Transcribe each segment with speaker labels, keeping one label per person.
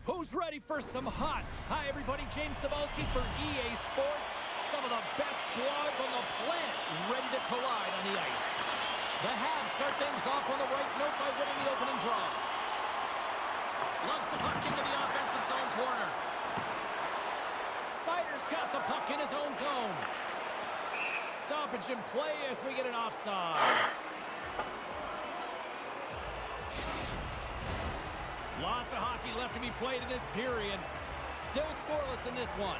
Speaker 1: Who's ready for some hot? Hi, everybody. James Cebulski for EA Sports. Some of the best squads on the planet ready to collide on the ice. The Hawgs start things off on the right note by winning the opening draw. Lugs the puck into the offensive zone corner. Sider's got the puck in his own zone. Stoppage in play as we get an offside. Lots of hockey left to be played in this period. Still scoreless in this one.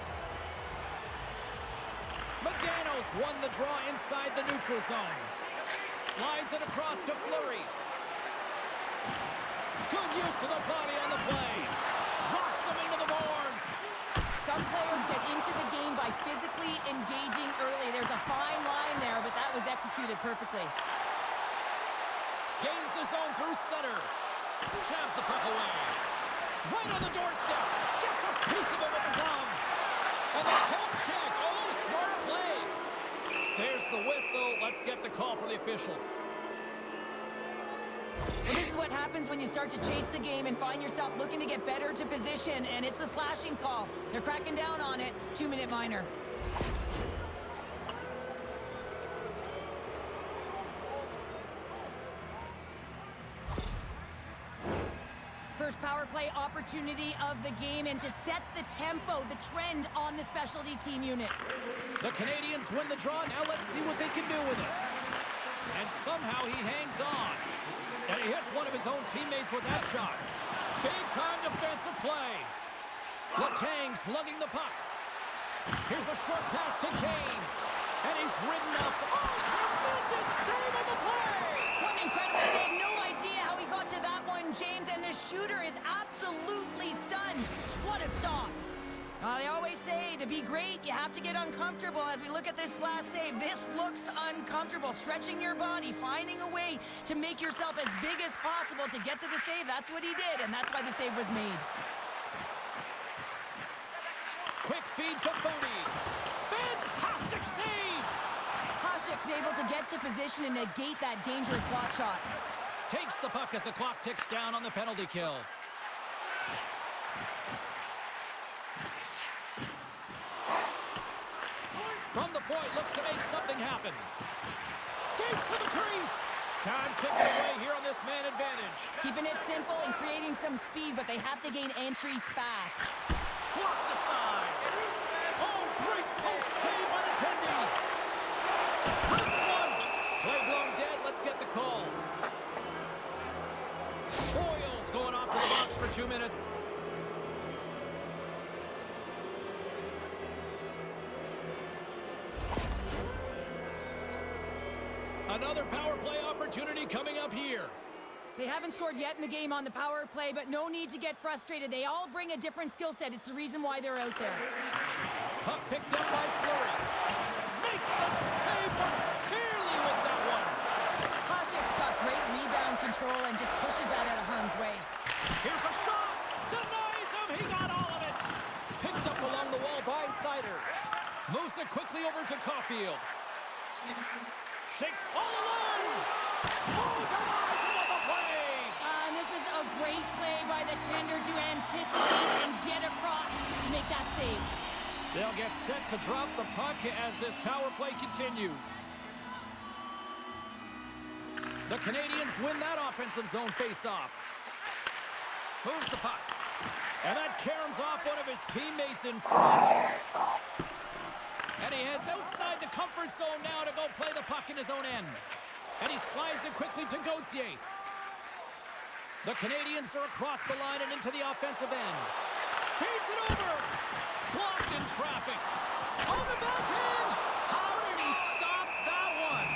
Speaker 1: Magano's won the draw inside the neutral zone. Slides it across to Fleury. Good use of the body on the play. Rocks him into the boards.
Speaker 2: Some players get into the game by physically engaging early. There's a fine line there, but that was executed perfectly.
Speaker 1: Gains the zone through center. Jabs the puck away. Right on the doorstep. Gets a piece of it with the glove. And the poke check. Oh, smart play. There's the whistle. Let's get the call from the officials.
Speaker 2: Well, this is what happens when you start to chase the game and find yourself looking to get better to position, and it's the slashing call. They're cracking down on it. 2-minute minor. First power play opportunity of the game, and to set the tempo, the trend on the specialty team unit.
Speaker 1: The Canadians win the draw. Now let's see what they can do with it. And somehow he hangs on. And he hits one of his own teammates with that shot. Big-time defensive play. Letang's lugging the puck. Here's a short pass to Kane. And he's ridden up. Oh, tremendous save on the play!
Speaker 2: What an incredible save. No idea how he got to that one, James. And the shooter is absolutely stunned. What a stop. They always say to be great, you have to get uncomfortable. As we look at this last save, this looks uncomfortable. Stretching your body, finding a way to make yourself as big as possible to get to the save. That's what he did, and that's why the save was made.
Speaker 1: Quick feed to Bodie. Fantastic save!
Speaker 2: Hasek's able to get to position and negate that dangerous slot shot.
Speaker 1: Takes the puck as the clock ticks down on the penalty kill. From the point, looks to make something happen. Skates to the crease. Time ticking away here on this man advantage.
Speaker 2: Keeping it simple and creating some speed, but they have to gain entry fast.
Speaker 1: Blocked aside. Oh, great poke save by the Tendy. This one. Play blown dead. Let's get the call. Boyle's going off to the box for 2 minutes. Another power play opportunity coming up here.
Speaker 2: They haven't scored yet in the game on the power play, but no need to get frustrated. They all bring a different skill set. It's the reason why they're out there.
Speaker 1: Puck picked up by Fleury. Makes a save, but barely with that one.
Speaker 2: Hasek's got great rebound control and just pushes that out of harm's way.
Speaker 1: Here's a shot. Denies him. He got all of it. Picked up along the wall by Sider. Moves it quickly over to Caulfield. Shake all alone. Oh, denies him on the play.
Speaker 2: And this is a great play by the tender to anticipate and get across to make that save.
Speaker 1: They'll get set to drop the puck as this power play continues. The Canadians win that offensive zone face-off. Moves the puck. And that caroms off one of his teammates in front. And he heads outside the comfort zone now to go play the puck in his own end. And he slides it quickly to Gauthier. The Canadians are across the line and into the offensive end. Feeds it over. Blocked in traffic. On the backhand. How did he stop that one?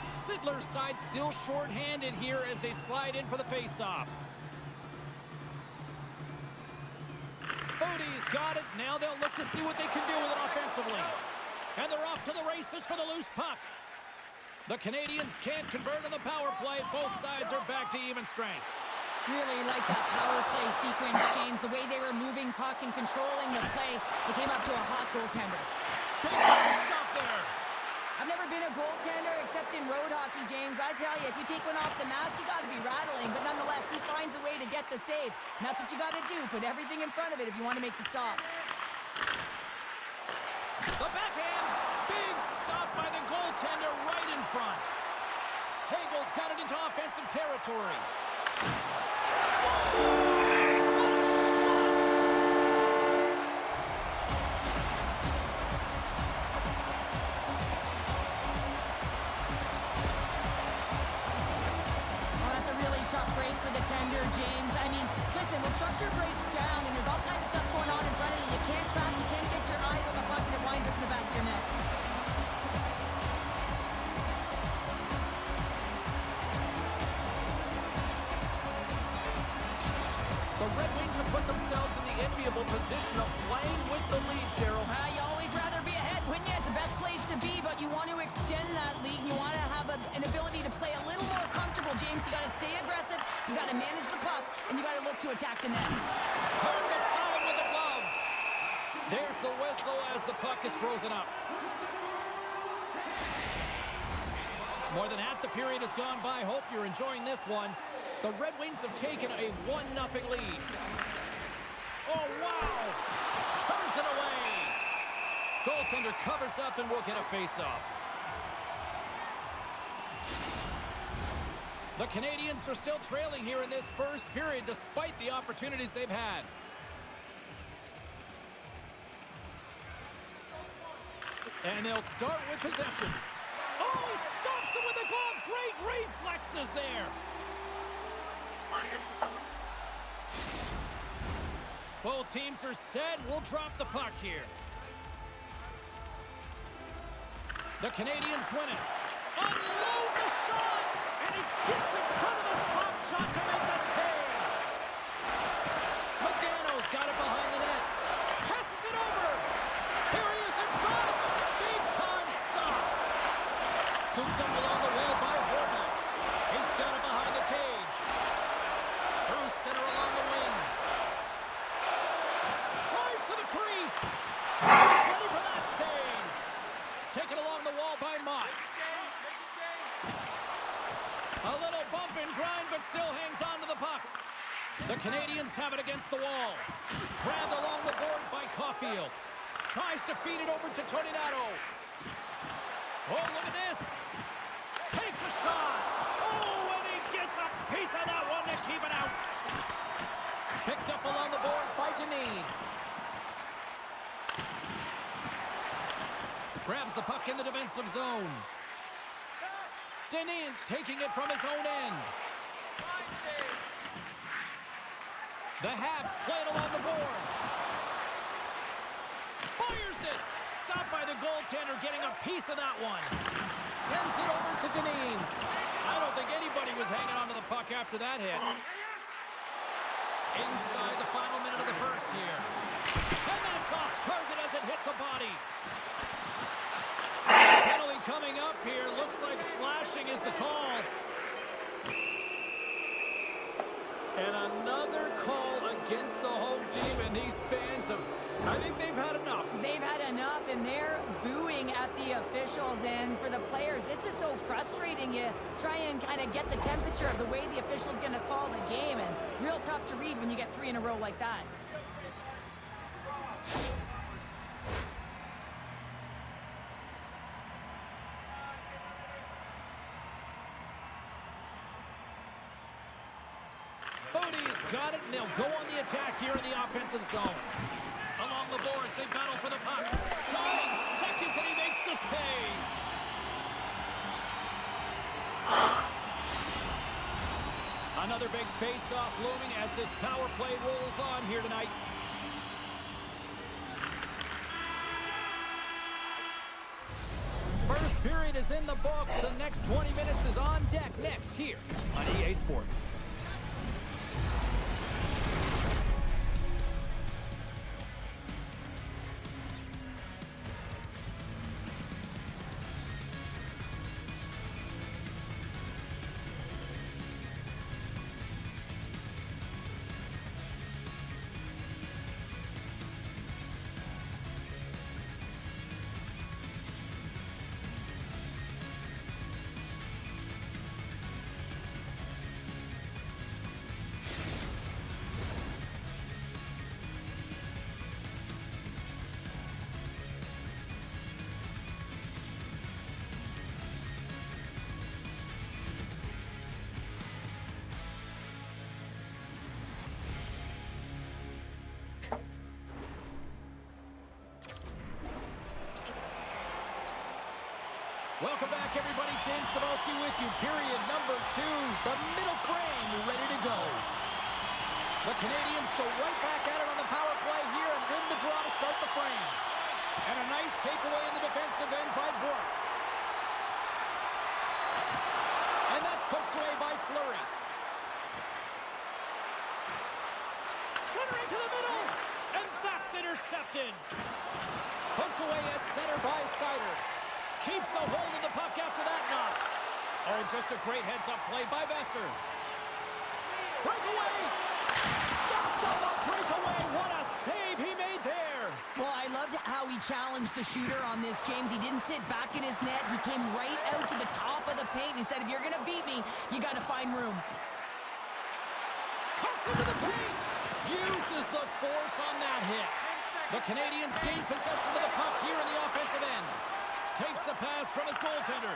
Speaker 1: Sidler's side still short-handed here as they slide in for the face-off. Bodie's got it. Now they'll look to see what they can do with it offensively. And they're off to the races for the loose puck. The Canadians can't convert on the power play. Both sides are back to even strength.
Speaker 2: Really like that power play sequence, James. The way they were moving puck and controlling the play, it came up to a hot goaltender.
Speaker 1: Big time stop there.
Speaker 2: I've never been a goaltender except in road hockey, James. I tell you, if you take one off the mask, you got to be rattling. But nonetheless, he finds a way to get the save. And that's what you got to do. Put everything in front of it if you want to make the stop.
Speaker 1: The backhand. Big stop by the goaltender right in front. Hagel's got it into offensive territory. Scores! What a shot!
Speaker 2: Oh, that's a really tough break for the tender, James. I mean, listen, when structure breaks down and there's all kinds of stuff going on in front of you, you can't track, you can't get your eyes on the puck, and it winds up in the back of your net.
Speaker 1: The Red Wings have put themselves in the enviable position of playing with the lead, Cheryl.
Speaker 2: You always rather be ahead, wouldn't you? It's the best place to be, but you want to extend that lead. You want to have an ability to play a little more comfortable, James. You got to stay aggressive, you got to manage the puck, and you got to look to attack the net.
Speaker 1: Turned aside with the glove. There's the whistle as the puck is frozen up. More than half the period has gone by. Hope you're enjoying this one. The Red Wings have taken a 1-0 lead. Oh, wow! Turns it away. Goaltender covers up and will get a face-off. The Canadians are still trailing here in this first period despite the opportunities they've had. And they'll start with possession. Oh, he stops it with a glove. Great reflexes there. Both teams are set. We'll drop the puck here. The Canadians win it. Unloads a shot, and he gets in front of the slot shot to make the save. Modano's got it behind the net. Passes it over. Here he is in front. Big time stop. Scooped up along the wall by Horton. He's got it behind the cage. Through center along the wing. Drives to the crease. He's ready for that save. Taken along the wall by Mott. A little bump and grind, but still hangs on to the puck. The Canadians have it against the wall. Grabbed along the boards by Caulfield. Tries to feed it over to Toninato. Oh, look at this. Takes a shot. Oh, and he gets a piece of that one to keep it out. Picked up along the boards by Deneen. Grabs the puck in the defensive zone. Deneen's taking it from his own end. The Habs play it along the boards. Fires it. Stopped by the goaltender, getting a piece of that one. Sends it over to Deneen. I don't think anybody was hanging onto the puck after that hit. Inside the final minute of the first here. And that's off target as it hits a body. Penalty coming up here. Looks like slashing is the call. And another call against the home team, and these fans have, I think they've had enough.
Speaker 2: They've had enough, and they're booing at the officials. And for the players, this is so frustrating. You try and kind of get the temperature of the way the official's going to call the game, and real tough to read when you get 3 in a row like that.
Speaker 1: Bodie's got it, and they'll go on the attack here in the offensive zone. Along the boards, they battle for the puck. Dying seconds, and he makes the save. Another big face-off looming as this power play rolls on here tonight. First period is in the books. The next 20 minutes is on deck next here on EA Sports. welcome back, everybody. James Cebulski with you. Period number 2. The middle frame ready to go. The Canadians go right back at it on the power play here and win the draw to start the frame. And a nice takeaway in the defensive end by Bourque. And that's poked away by Fleury. Centering to the middle. And that's intercepted. Poked away at center by Sider. Keeps a hold of the puck after that knock. Oh, just a great heads-up play by Besser. Breakaway! Stopped on the breakaway! What a save he made there!
Speaker 2: Well, I loved how he challenged the shooter on this, James. He didn't sit back in his net. He came right out to the top of the paint and said, if you're going to beat me, you got to find room.
Speaker 1: Cuts into the paint! Uses the force on that hit. The Canadians gain possession of the puck here in the offensive end. Takes the pass from his goaltender.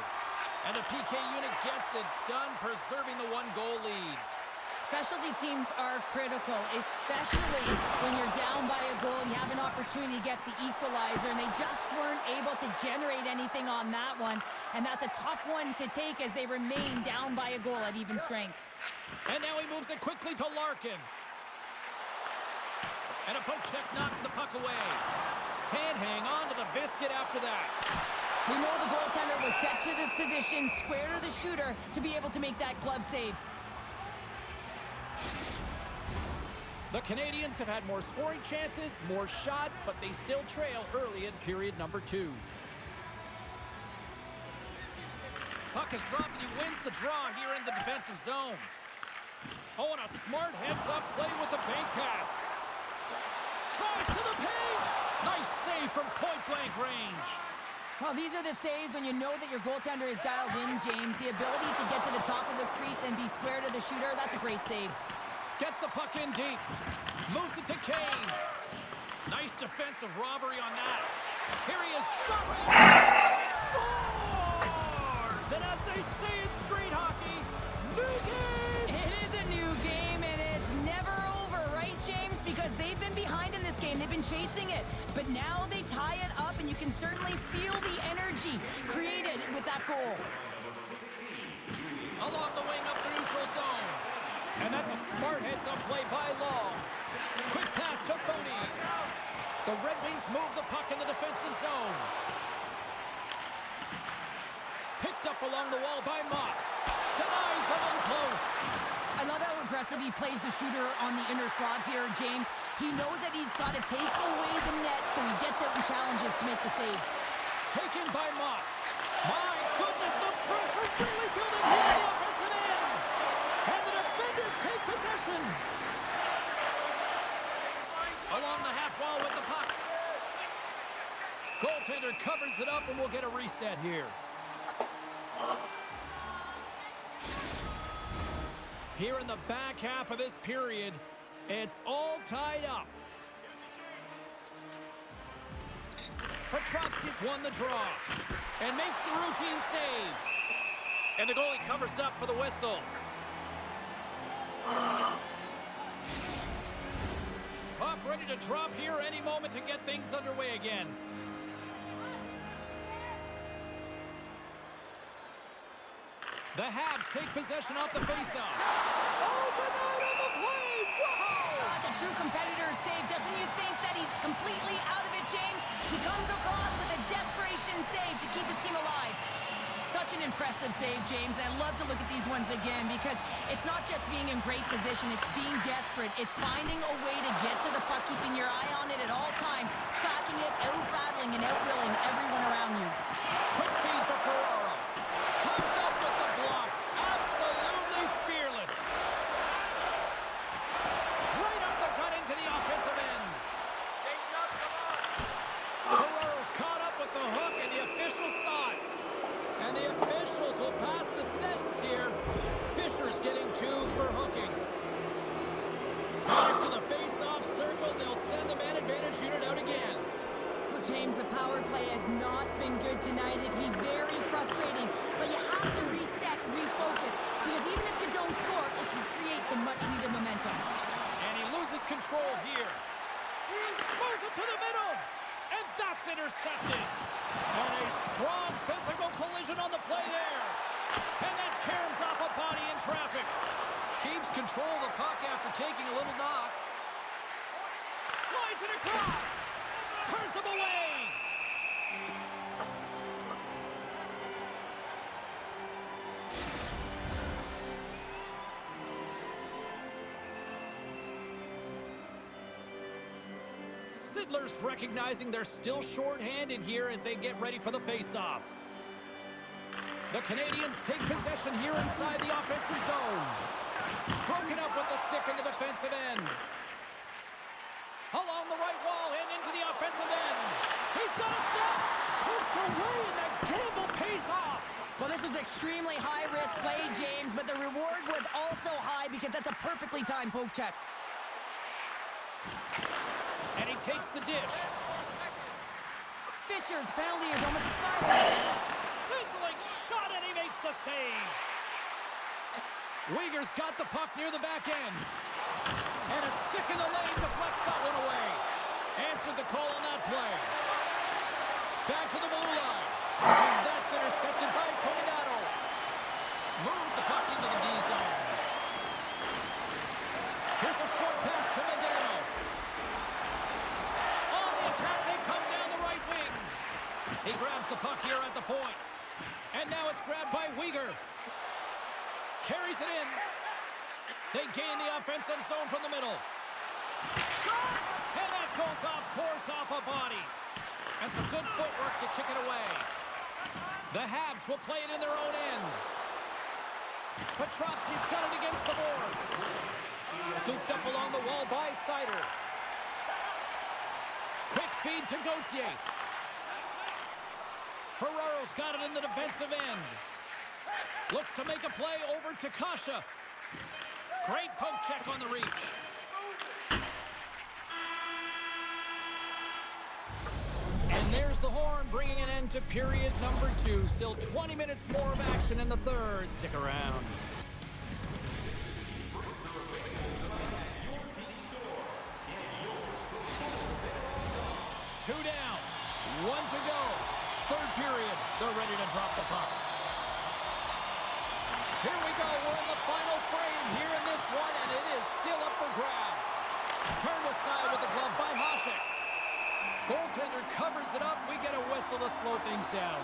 Speaker 1: And the PK unit gets it done, preserving the one-goal lead.
Speaker 2: Specialty teams are critical, especially when you're down by a goal and you have an opportunity to get the equalizer, and they just weren't able to generate anything on that one. And that's a tough one to take as they remain down by a goal at even strength.
Speaker 1: And now he moves it quickly to Larkin. And a poke check knocks the puck away. Can't hang on to the biscuit after that.
Speaker 2: We know the goaltender was set to this position, square to the shooter, to be able to make that glove save.
Speaker 1: The Canadians have had more scoring chances, more shots, but they still trail early in period number 2. Puck is dropped and he wins the draw here in the defensive zone. Oh, and a smart heads-up play with the bank pass. Tries to the paint! Nice save from point-blank range.
Speaker 2: Well, these are the saves when you know that your goaltender is dialed in, James. The ability to get to the top of the crease and be square to the shooter, that's a great save.
Speaker 1: Gets the puck in deep. Moves it to Kane. Nice defensive robbery on that. Here he is, shot right. Scores! And as they say in street hockey, new game!
Speaker 2: It is a new game, and it's never over, right, James? Because they've been behind in this game. They've been chasing it. But now they tie it up, and you can certainly feel the energy created with that goal.
Speaker 1: Along the wing up the neutral zone. And that's a smart heads-up play by Long. Quick pass to Fody. The Red Wings move the puck in the defensive zone. Picked up along the wall by Mott. Denies him in close.
Speaker 2: I love how aggressive he plays the shooter on the inner slot here, James. He knows that he's got to take away the net, so he gets out and challenges to make the save.
Speaker 1: Taken by Mott. My goodness, the pressure really building here in the offensive end. And the defenders take possession. Along the half wall with the puck. Goaltender covers it up, and we'll get a reset here. Here in the back half of this period, it's all tied up. Petrovsky's won the draw and makes the routine save. And the goalie covers up for the whistle. Puck ready to drop here any moment to get things underway again. The Habs take possession off the faceoff. Oh, denied on the play! Wow!
Speaker 2: That's a true competitor's save. Just when you think that he's completely out of it, James, he comes across with a desperation save to keep his team alive. Such an impressive save, James. I love to look at these ones again because it's not just being in great position. It's being desperate. It's finding a way to get to the puck, keeping your eye on it at all times, tracking it, out-battling and out-willing everyone around you.
Speaker 1: Quick feed for Ferraro. Comes up with the block. Absolutely fearless. Right up the gut into the offensive end.
Speaker 3: Change up, come on.
Speaker 1: Ferraro's caught up with the hook, and the officials saw it. And the officials will pass the sentence here. Fisher's getting 2 for hooking. Back to the face-off circle. They'll send the man advantage unit out again.
Speaker 2: Well, James, the power play has not been good tonight. It can be very frustrating, but you have to reset, refocus, because even if you don't score, it can create some much-needed momentum.
Speaker 1: And he loses control here. Moves it to the middle. And that's intercepted. And a strong physical collision on the And that caroms off a body in traffic. Keeps control of the puck after taking a little knock. Slides it across. Turns him away. Sidler's recognizing they're still short-handed here as they get ready for the face-off. The Canadians take possession here inside the offensive zone. Broken up with the stick in the defensive end. Along the right wall and into the offensive end. He's got a step. Poked away and that gamble pays off.
Speaker 2: Well, this is extremely high-risk play, James, but the reward was also high because that's a perfectly timed poke check.
Speaker 1: And he takes the dish.
Speaker 2: Fisher's penalty is almost expired.
Speaker 1: Sizzling shot and he makes the save. Uyghur's got the puck near the back end. And a stick in the lane deflects that one away. Answered the call on that play. Back to the blue line. And that's intercepted by Tornado. Moves the puck into the D zone. Here's a short pass to Medano. On the attack, they come down the right wing. He grabs the puck here at the point. And now it's grabbed by Uyghur. Carries it in. They gain the offensive zone from the middle. Shot! And that goes off course off a body. And some good footwork to kick it away. The Habs will play it in their own end. Petrovsky's got it against the boards. Scooped up along the wall by Sider. Quick feed to Gauthier. Ferraro's got it in the defensive end. Looks to make a play over to Kasha. Great poke check on the reach. And there's the horn, bringing an end to period number 2. Still 20 minutes more of action in the third. Stick around. Two down, one to go. Third period, they're ready to drop the puck. Here we go, we're in the final frame here in this one, and it is still up for grabs. Turned aside with the glove by Hasek. Goaltender covers it up. We get a whistle to slow things down.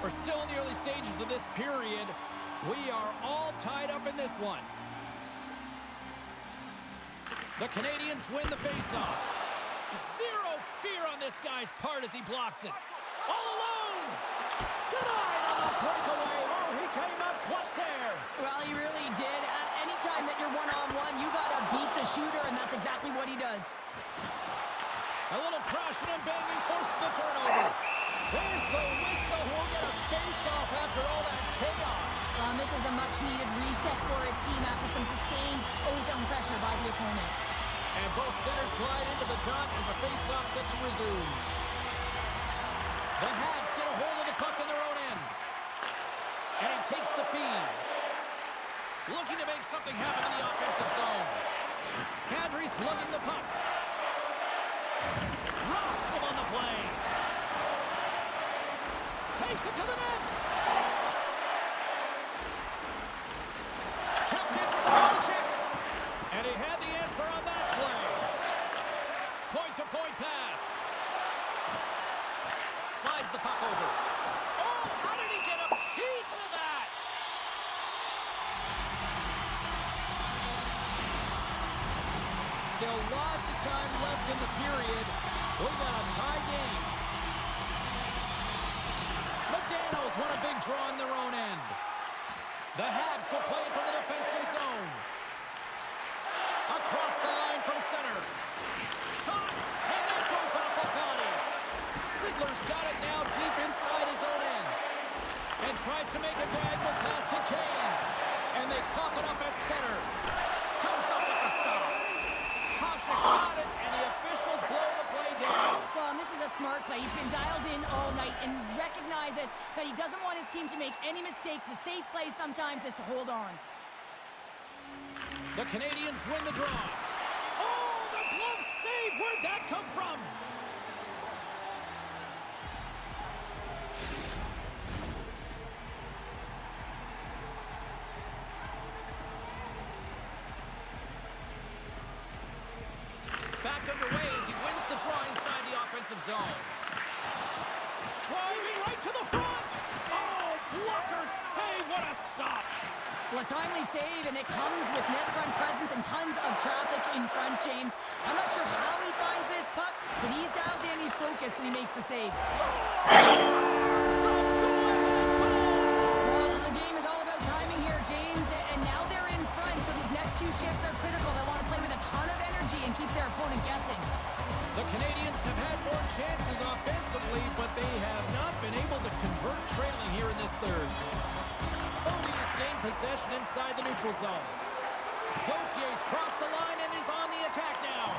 Speaker 1: We're still in the early stages of this period. We are all tied up in this one. The Canadians win the faceoff. Zero fear on this guy's part as he blocks it. All alone! Denied on the breakaway. Oh, he came up clutch there.
Speaker 2: Well, he really did. Anytime that you're one-on-one, you got to beat the shooter, and that's exactly what he does.
Speaker 1: A little crashing and banging forces the turnover. There's the whistle. We'll get a face-off after all that chaos.
Speaker 2: This is a much-needed reset for his team after some sustained ozone pressure by the opponent.
Speaker 1: And both centers glide into the dot as a face-off set to resume. The Habs get a hold of the puck in their own end. And he takes the feed. Looking to make something happen in the offensive zone. Kadri's lugging the puck. Rocks him on the play. Takes it to the net. Captain Slavchik. And he had the answer on that play. Point-to-point pass. Slides the puck over. Oh, how did he get a piece of that? Still lots of time left in the period. We got a tie game. Medano's won a big draw in their own end. The Habs will play it from the defensive zone. Across the line from center. Shot, and that goes off a body. Sigler's got it now deep inside his own end. And tries to make a diagonal pass to Kane. And they cough it up at center. Comes up with the stop. Hawgs got it, and the officials blow the play down.
Speaker 2: Well, and this is a smart play. He's been dialed in all night and recognizes that he doesn't want his team to make any mistakes. The safe play sometimes is to hold on.
Speaker 1: The Canadians win the draw. Oh, the glove save! Where'd that come from? zone. Driving right to the front. Oh, blocker save. What a stop.
Speaker 2: Well, a timely save, and it comes with net front presence and tons of traffic in front, James. I'm not sure how he finds this puck, but he's dialed in, he's focused, and he makes the save. Well, the game is all about timing here, James, and now they're in front, so these next few shifts are critical. They want to play with a ton of energy and keep their opponent guessing.
Speaker 1: The Canadians have had more chances offensively, but they have not been able to convert trailing here in this third. Hawgs gained possession inside the neutral zone. Gautier's crossed the line and is on the attack now.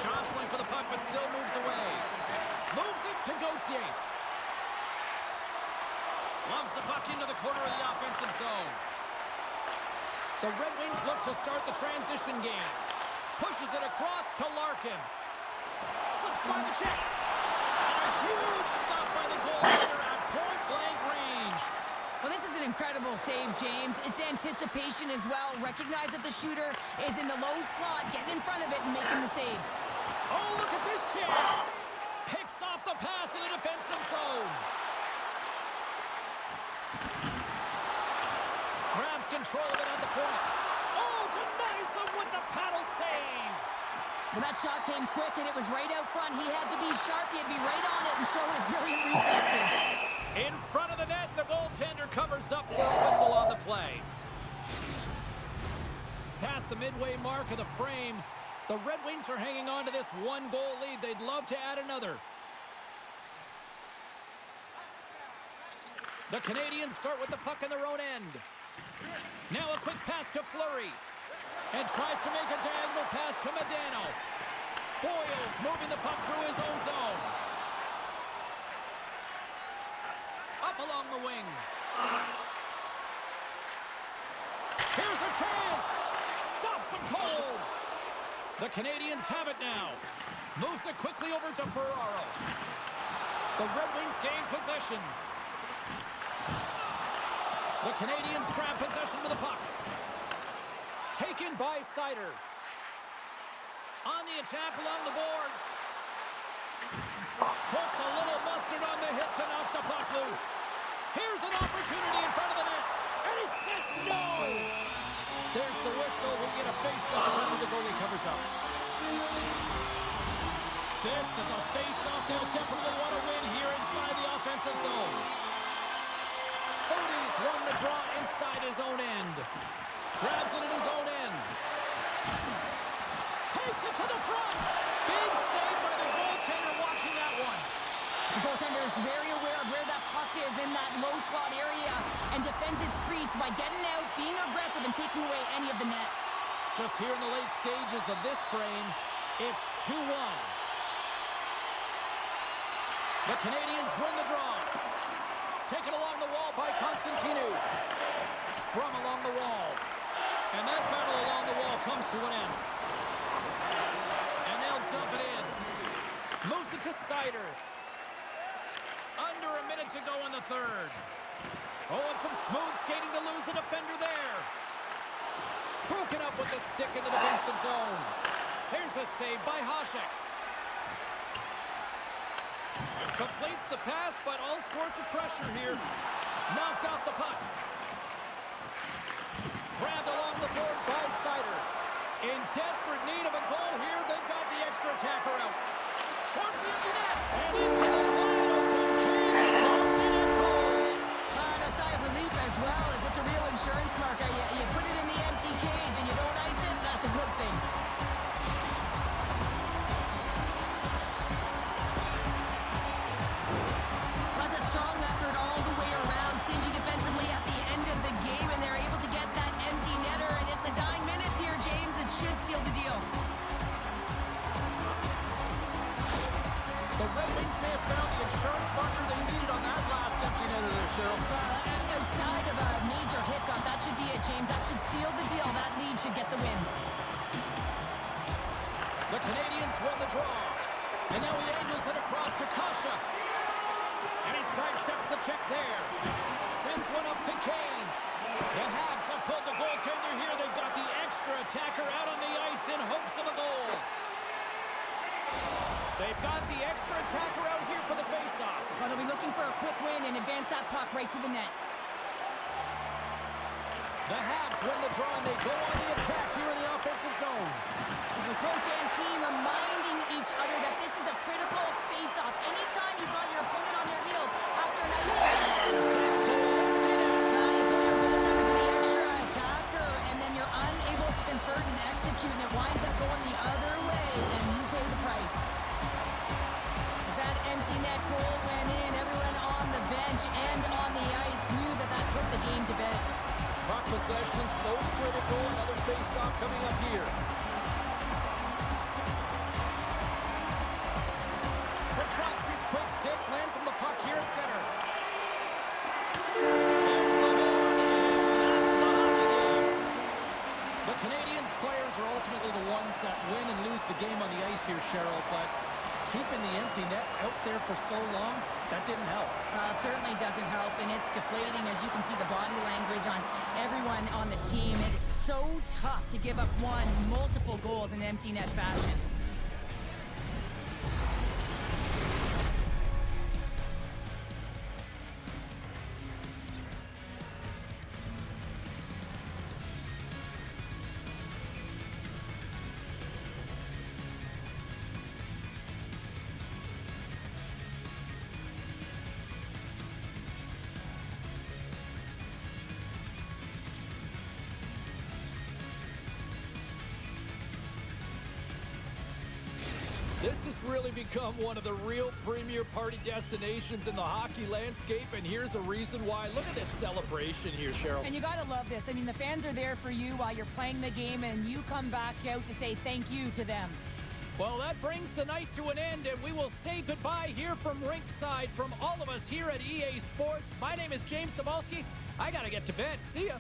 Speaker 1: Jostling for the puck, but still moves away. Moves it to Gauthier. Logs the puck into the corner of the offensive zone. The Red Wings look to start the transition game. Pushes it across to Larkin. Slips by the check. And a huge stop by the goaltender at point-blank range.
Speaker 2: Well, this is an incredible save, James. It's anticipation as well. Recognize that the shooter is in the low slot, getting in front of it and making the save.
Speaker 1: Oh, look at this chance. Picks off the pass in the defensive zone. Grabs control of it at the point. Oh, denies him with the paddle save.
Speaker 2: Well, that shot came quick, and it was right out front. He had to be sharp. He had to be right on it and show his brilliant reflexes.
Speaker 1: In front of the net, the goaltender covers up for a whistle on the play. Past the midway mark of the frame, the Red Wings are hanging on to this one-goal lead. They'd love to add another. The Canadians start with the puck in their own end. Now a quick pass to Fleury. And tries to make a diagonal pass to Medano. Boyles moving the puck through his own zone. Up along the wing. Here's a chance. Stops him cold. The Canadians have it now. Moves it quickly over to Ferraro. The Red Wings gain possession. The Canadians grab possession with the puck. Taken by Sider. On the attack along the boards. Puts a little mustard on the hit to knock the puck loose. Here's an opportunity in front of the net. And he says no. There's the whistle. We get a face-off after the goalie covers up. This is a face-off they'll definitely want to win here inside the offensive zone. Hawgs won the draw inside his own end. Grabs it in his own end. Takes it to the front. Big save by the goaltender watching that one.
Speaker 2: The goaltender is very aware of where that puck is in that low slot area and defends his crease by getting out, being aggressive, and taking away any of the net.
Speaker 1: Just here in the late stages of this frame, it's 2-1. The Canadians win the draw. Taken along the wall by Constantinu. Scrum along the wall. And that battle along the wall comes to an end. And they'll dump it in. Moves it to Sider. Under a minute to go in the third. Oh, and some smooth skating to lose the defender there. Broken up with the stick in the defensive zone. Here's a save by Hasek. Completes the pass, but all sorts of pressure here. Knocked off the puck. Grabbed along the boards by Sider. In desperate need of a goal here, they've got the extra attacker out. Towards the empty net. And into the wide open cage. It's hooked in and goal.
Speaker 2: A sigh of relief as well, as it's a real insurance marker. You put it in the empty cage and you don't ice it, that's a good thing. That's a strong effort all the way around. Stingy defensively at the end of the game, and they're able to get that empty netter. And it's the dying minutes here, James. It should seal the deal.
Speaker 1: The Red Wings may have found the insurance marker they needed on that last empty netter there, Cheryl.
Speaker 2: Outside of a major hiccup, that should be it, James. That should seal the deal. That lead should get the win.
Speaker 1: The Canadians win the draw. And now he angles it across to Kasha. And he sidesteps the check there. Sends one up to Kane. The Hawgs have pulled the goaltender here. They've got the extra attacker out on the ice in hopes of a goal. They've got the extra attacker out here for the faceoff.
Speaker 2: Well, they'll be looking for a quick win and advance that puck right to the net.
Speaker 1: The Hawgs win the draw, and they go on the attack here in the offensive zone.
Speaker 2: The coach and team reminding each other that this is a critical face-off. Anytime you've got your opponent on their heels after a nice
Speaker 1: Sent to empty net.
Speaker 2: you pull your goaltender for the extra attacker, and then you're unable to convert and execute, and it winds up going the other way, and you pay the price. As that empty net goal went in, everyone on the bench and on the ice knew that that put the game to bed.
Speaker 1: Puck possession so critical. Another face-off coming up here. Petrosky's quick stick lands from the puck here at center. There's the horn, and that's the hockey game. The Canadiens players are ultimately the ones that win and lose the game on the ice here, Cheryl, but keeping the empty net out there for so long, that didn't help.
Speaker 2: It certainly doesn't help, and it's deflating as you can see the body language on everyone on the team. It's so tough to give up multiple goals in empty net fashion.
Speaker 1: This has really become one of the real premier party destinations in the hockey landscape, and here's a reason why. Look at this celebration here, Cheryl.
Speaker 2: And you got to love this. I mean, the fans are there for you while you're playing the game, and you come back out to say thank you to them.
Speaker 1: Well, that brings the night to an end, and we will say goodbye here from Rinkside. From all of us here at EA Sports, my name is James Cebulski. I got to get to bed. See ya.